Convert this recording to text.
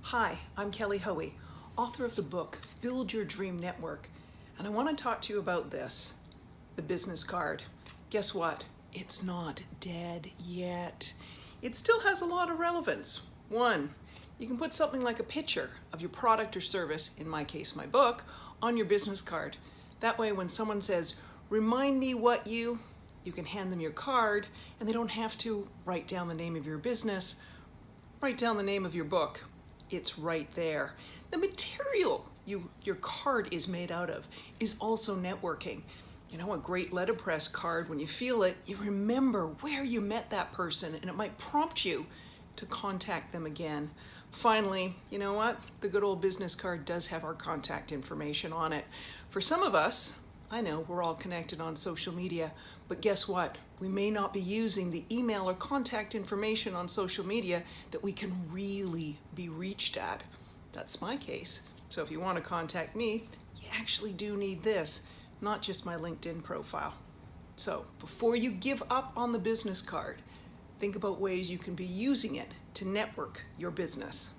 Hi, I'm Kelly Hoey, author of the book, Build Your Dream Network, and I want to talk to you about this, the business card. Guess what? It's not dead yet. It still has a lot of relevance. One, you can put something like a picture of your product or service, in my case, my book, on your business card. That way, when someone says, "Remind me what you can hand them your card, and they don't have to write down the name of your business, write down the name of your book. It's right there. The material your card is made out of is also networking. You know, a great letterpress card, when you feel it, you remember where you met that person, and it might prompt you to contact them again. Finally, you know what? The good old business card does have our contact information on it. For some of us, I know we're all connected on social media, but guess what? We may not be using the email or contact information on social media that we can really be reached at. That's my case. So if you want to contact me, you actually do need this, not just my LinkedIn profile. So before you give up on the business card, think about ways you can be using it to network your business.